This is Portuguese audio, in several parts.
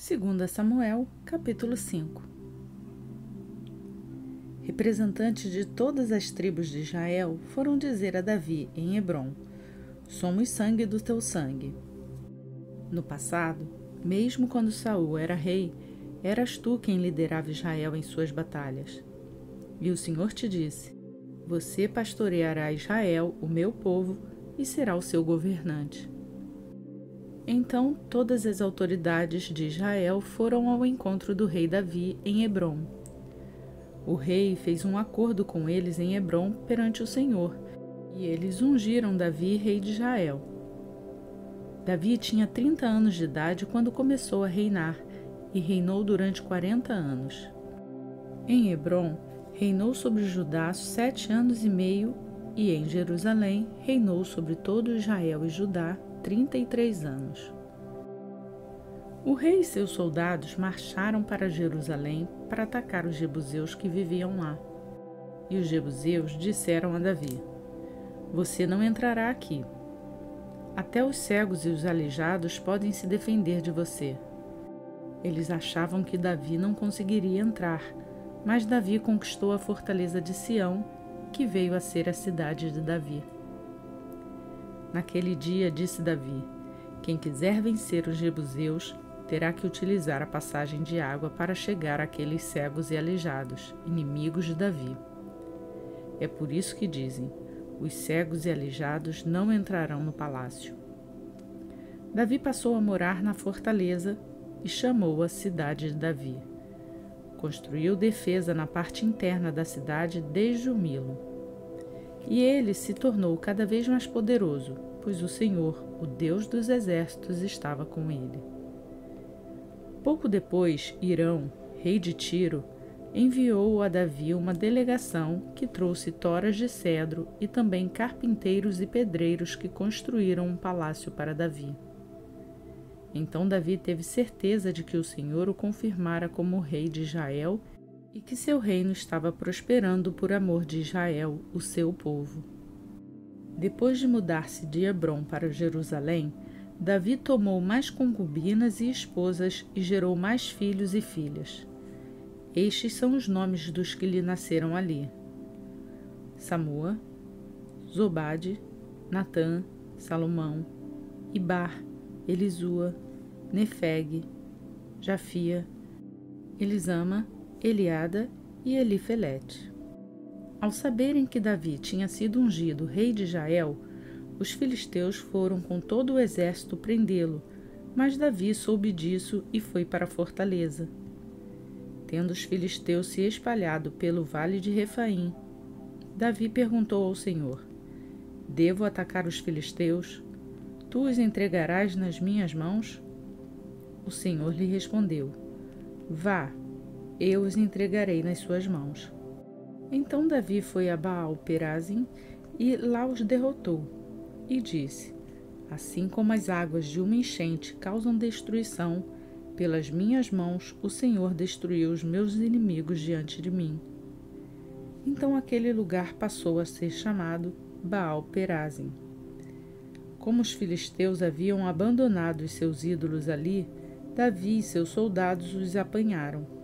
2 Samuel, capítulo 5. Representantes de todas as tribos de Israel foram dizer a Davi em Hebrom: somos sangue do teu sangue. No passado, mesmo quando Saul era rei, eras tu quem liderava Israel em suas batalhas. E o Senhor te disse: você pastoreará Israel, o meu povo, e será o seu governante. Então todas as autoridades de Israel foram ao encontro do rei Davi em Hebrom. O rei fez um acordo com eles em Hebrom perante o Senhor, e eles ungiram Davi rei de Israel. Davi tinha 30 anos de idade quando começou a reinar, e reinou durante 40 anos. Em Hebrom, reinou sobre Judá 7 anos e meio, e em Jerusalém reinou sobre todo Israel e Judá 33 anos. O rei e seus soldados marcharam para Jerusalém para atacar os jebuseus que viviam lá. E os jebuseus disseram a Davi: você não entrará aqui. Até os cegos e os aleijados podem se defender de você. Eles achavam que Davi não conseguiria entrar, mas Davi conquistou a fortaleza de Sião, que veio a ser a cidade de Davi. Naquele dia disse Davi: quem quiser vencer os jebuseus terá que utilizar a passagem de água para chegar àqueles cegos e aleijados, inimigos de Davi. É por isso que dizem: os cegos e aleijados não entrarão no palácio. Davi passou a morar na fortaleza e chamou a cidade de Davi. Construiu defesa na parte interna da cidade desde o Milo. E ele se tornou cada vez mais poderoso, pois o Senhor, o Deus dos exércitos, estava com ele. Pouco depois, Hirão, rei de Tiro, enviou a Davi uma delegação que trouxe toras de cedro e também carpinteiros e pedreiros que construíram um palácio para Davi. Então Davi teve certeza de que o Senhor o confirmara como rei de Israel e que seu reino estava prosperando por amor de Israel, o seu povo. Depois de mudar-se de Hebrom para Jerusalém, Davi tomou mais concubinas e esposas e gerou mais filhos e filhas. Estes são os nomes dos que lhe nasceram ali: Samua, Zobade, Natã, Salomão, Ibar, Elisua, Nefeg, Jafia, Elisama, Eliada e Elifelete. Ao saberem que Davi tinha sido ungido rei de Israel, os filisteus foram com todo o exército prendê-lo, mas Davi soube disso e foi para a fortaleza. Tendo os filisteus se espalhado pelo vale de Refaim, Davi perguntou ao Senhor: devo atacar os filisteus? Tu os entregarás nas minhas mãos? O Senhor lhe respondeu: vá, eu os entregarei nas suas mãos. Então Davi foi a Baal-Perazim e lá os derrotou, e disse: assim como as águas de uma enchente causam destruição, pelas minhas mãos o Senhor destruiu os meus inimigos diante de mim. Então aquele lugar passou a ser chamado Baal-Perazim. Como os filisteus haviam abandonado os seus ídolos ali, Davi e seus soldados os apanharam.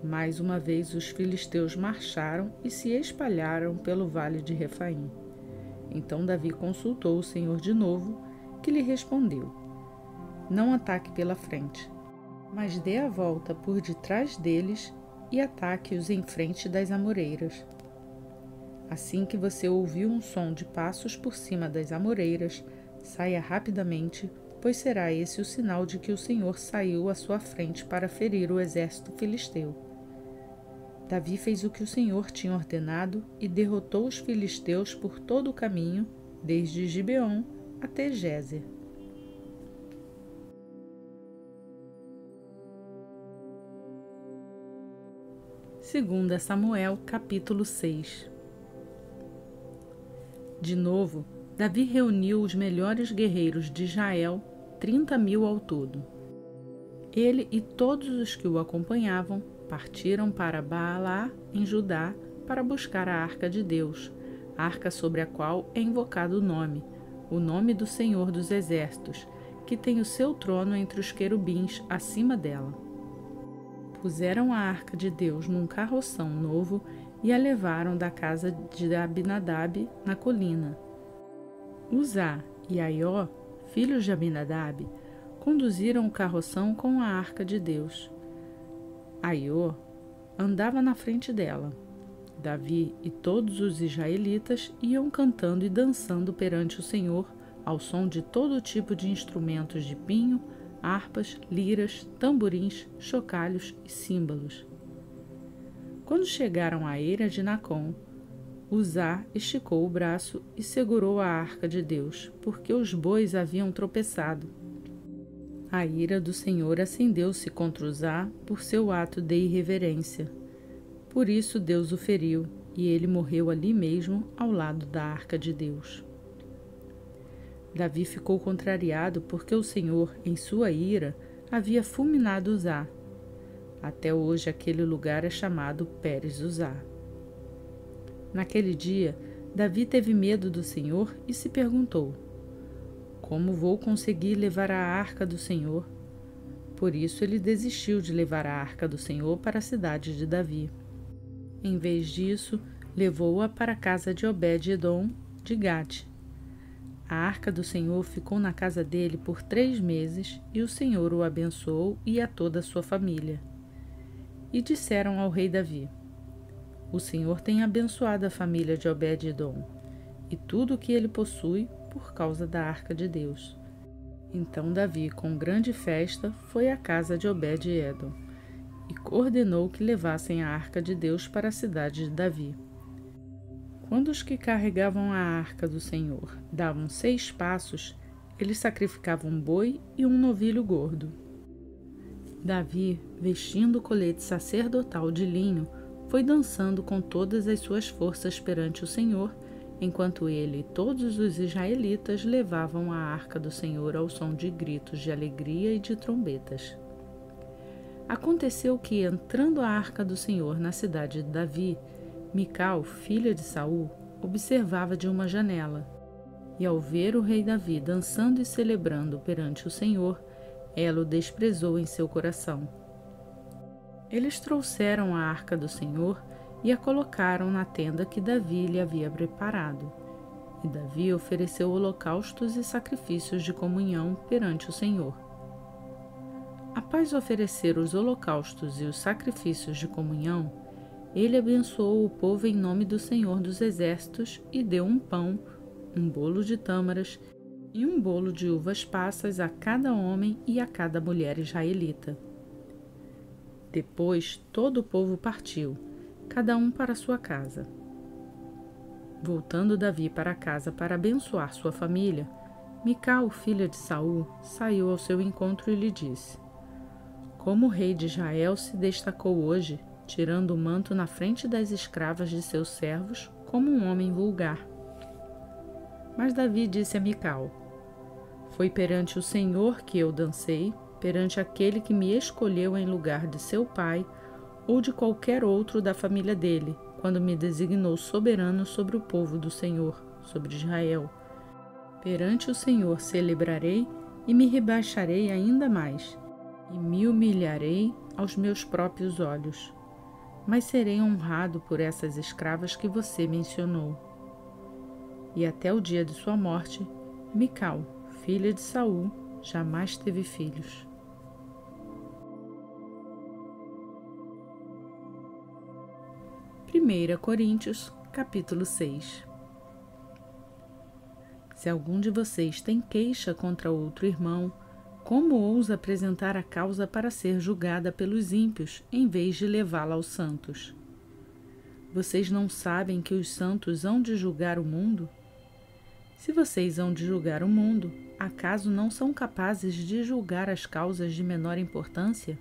Mais uma vez os filisteus marcharam e se espalharam pelo vale de Refaim. Então Davi consultou o Senhor de novo, que lhe respondeu: não ataque pela frente, mas dê a volta por detrás deles e ataque-os em frente das amoreiras. Assim que você ouvir um som de passos por cima das amoreiras, saia rapidamente, pois será esse o sinal de que o Senhor saiu à sua frente para ferir o exército filisteu. Davi fez o que o Senhor tinha ordenado e derrotou os filisteus por todo o caminho, desde Gibeon até Gézer. Segunda Samuel, capítulo 6. De novo, Davi reuniu os melhores guerreiros de Israel, 30.000 ao todo. Ele e todos os que o acompanhavam partiram para Baalá, em Judá, para buscar a arca de Deus, a arca sobre a qual é invocado o nome do Senhor dos Exércitos, que tem o seu trono entre os querubins acima dela. Puseram a arca de Deus num carroção novo e a levaram da casa de Abinadab na colina. Uzá e Aió, filhos de Abinadab, conduziram o carroção com a arca de Deus. Aió andava na frente dela. Davi e todos os israelitas iam cantando e dançando perante o Senhor ao som de todo tipo de instrumentos de pinho, harpas, liras, tamborins, chocalhos e símbolos. Quando chegaram à eira de Nacon, Uzá esticou o braço e segurou a arca de Deus, porque os bois haviam tropeçado. A ira do Senhor acendeu-se contra Uzá por seu ato de irreverência. Por isso Deus o feriu, e ele morreu ali mesmo, ao lado da arca de Deus. Davi ficou contrariado porque o Senhor, em sua ira, havia fulminado Uzá. Até hoje aquele lugar é chamado Pérez-Uzá. Naquele dia, Davi teve medo do Senhor e se perguntou: como vou conseguir levar a arca do Senhor? Por isso ele desistiu de levar a arca do Senhor para a cidade de Davi. Em vez disso, levou-a para a casa de Obed-edom de Gate. A arca do Senhor ficou na casa dele por 3 meses, e o Senhor o abençoou e a toda a sua família. E disseram ao rei Davi: o Senhor tem abençoado a família de Obed-edom, e tudo o que ele possui por causa da arca de Deus. Então Davi, com grande festa, foi à casa de Obed-edom e ordenou que levassem a arca de Deus para a cidade de Davi. Quando os que carregavam a arca do Senhor davam 6 passos, eles sacrificavam um boi e um novilho gordo. Davi, vestindo o colete sacerdotal de linho, foi dançando com todas as suas forças perante o Senhor, enquanto ele e todos os israelitas levavam a arca do Senhor ao som de gritos de alegria e de trombetas. Aconteceu que, entrando a arca do Senhor na cidade de Davi, Mical, filha de Saul, observava de uma janela. E ao ver o rei Davi dançando e celebrando perante o Senhor, ela o desprezou em seu coração. Eles trouxeram a arca do Senhor e a colocaram na tenda que Davi lhe havia preparado. E Davi ofereceu holocaustos e sacrifícios de comunhão perante o Senhor. Após oferecer os holocaustos e os sacrifícios de comunhão, ele abençoou o povo em nome do Senhor dos Exércitos e deu um pão, um bolo de tâmaras e um bolo de uvas passas a cada homem e a cada mulher israelita. Depois todo o povo partiu, cada um para sua casa. Voltando Davi para casa para abençoar sua família, Mical, filha de Saul, saiu ao seu encontro e lhe disse: como o rei de Israel se destacou hoje, tirando o manto na frente das escravas de seus servos, como um homem vulgar. Mas Davi disse a Mical: foi perante o Senhor que eu dancei, perante aquele que me escolheu em lugar de seu pai ou de qualquer outro da família dele, quando me designou soberano sobre o povo do Senhor, sobre Israel. Perante o Senhor celebrarei e me rebaixarei ainda mais, e me humilharei aos meus próprios olhos. Mas serei honrado por essas escravas que você mencionou. E até o dia de sua morte, Mical, filha de Saul, jamais teve filhos. Primeira Coríntios, capítulo 6. Se algum de vocês tem queixa contra outro irmão, como ousa apresentar a causa para ser julgada pelos ímpios, em vez de levá-la aos santos? Vocês não sabem que os santos hão de julgar o mundo? Se vocês hão de julgar o mundo, acaso não são capazes de julgar as causas de menor importância?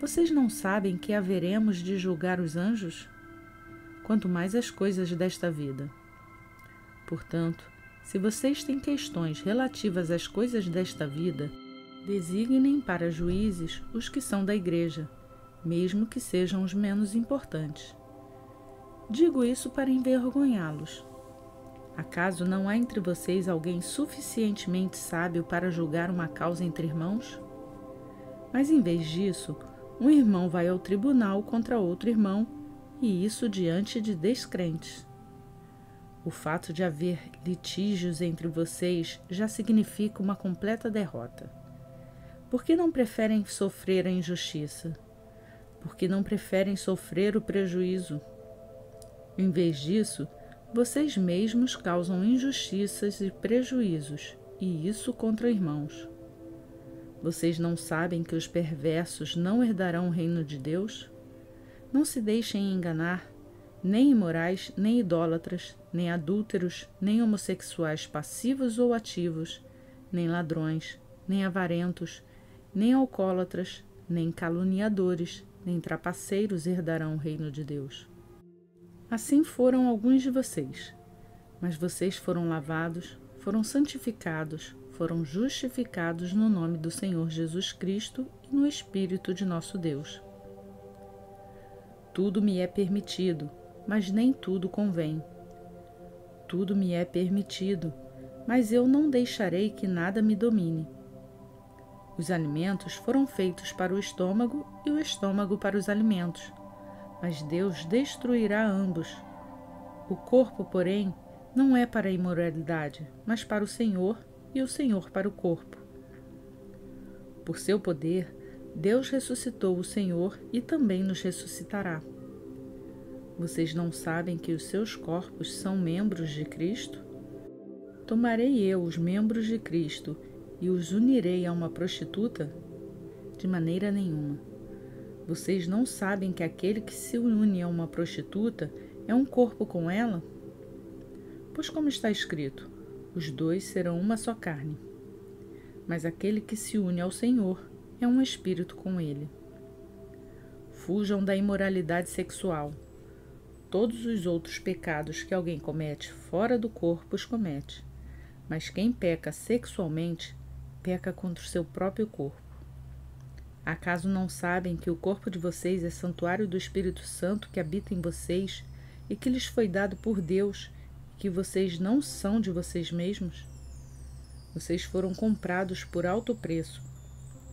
Vocês não sabem que haveremos de julgar os anjos? Quanto mais as coisas desta vida. Portanto, se vocês têm questões relativas às coisas desta vida, designem para juízes os que são da igreja, mesmo que sejam os menos importantes. Digo isso para envergonhá-los. Acaso não há entre vocês alguém suficientemente sábio para julgar uma causa entre irmãos? Mas em vez disso, um irmão vai ao tribunal contra outro irmão, e isso diante de descrentes. O fato de haver litígios entre vocês já significa uma completa derrota. Por que não preferem sofrer a injustiça? Por que não preferem sofrer o prejuízo? Em vez disso, vocês mesmos causam injustiças e prejuízos, e isso contra irmãos. Vocês não sabem que os perversos não herdarão o reino de Deus? Não se deixem enganar, nem imorais, nem idólatras, nem adúlteros, nem homossexuais passivos ou ativos, nem ladrões, nem avarentos, nem alcoólatras, nem caluniadores, nem trapaceiros herdarão o reino de Deus. Assim foram alguns de vocês, mas vocês foram lavados, foram santificados, foram justificados no nome do Senhor Jesus Cristo e no Espírito de nosso Deus. Tudo me é permitido, mas nem tudo convém. Tudo me é permitido, mas eu não deixarei que nada me domine. Os alimentos foram feitos para o estômago e o estômago para os alimentos, mas Deus destruirá ambos. O corpo, porém, não é para a imoralidade, mas para o Senhor, e o Senhor para o corpo. Por seu poder, Deus ressuscitou o Senhor e também nos ressuscitará. Vocês não sabem que os seus corpos são membros de Cristo? Tomarei eu os membros de Cristo e os unirei a uma prostituta? De maneira nenhuma. Vocês não sabem que aquele que se une a uma prostituta é um corpo com ela? Pois como está escrito, os dois serão uma só carne. Mas aquele que se une ao Senhor é um espírito com ele. Fujam da imoralidade sexual. Todos os outros pecados que alguém comete fora do corpo os comete. Mas quem peca sexualmente, peca contra o seu próprio corpo. Acaso não sabem que o corpo de vocês é santuário do Espírito Santo que habita em vocês e que lhes foi dado por Deus, e que vocês não são de vocês mesmos? Vocês foram comprados por alto preço.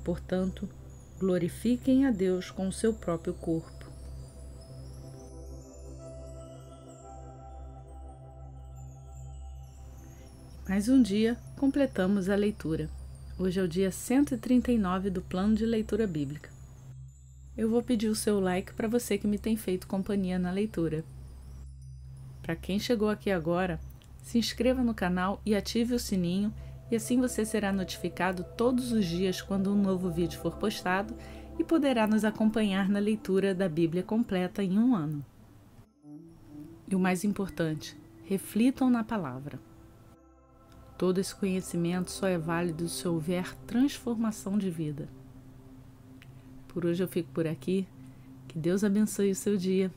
Portanto, glorifiquem a Deus com o seu próprio corpo. Mais um dia, completamos a leitura. Hoje é o dia 139 do plano de leitura bíblica. Eu vou pedir o seu like para você que me tem feito companhia na leitura. Para quem chegou aqui agora, se inscreva no canal e ative o sininho, e assim você será notificado todos os dias quando um novo vídeo for postado e poderá nos acompanhar na leitura da Bíblia completa em um ano. E o mais importante, reflitam na palavra. Todo esse conhecimento só é válido se houver transformação de vida. Por hoje eu fico por aqui. Que Deus abençoe o seu dia.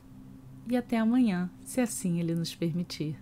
E até amanhã, se assim Ele nos permitir.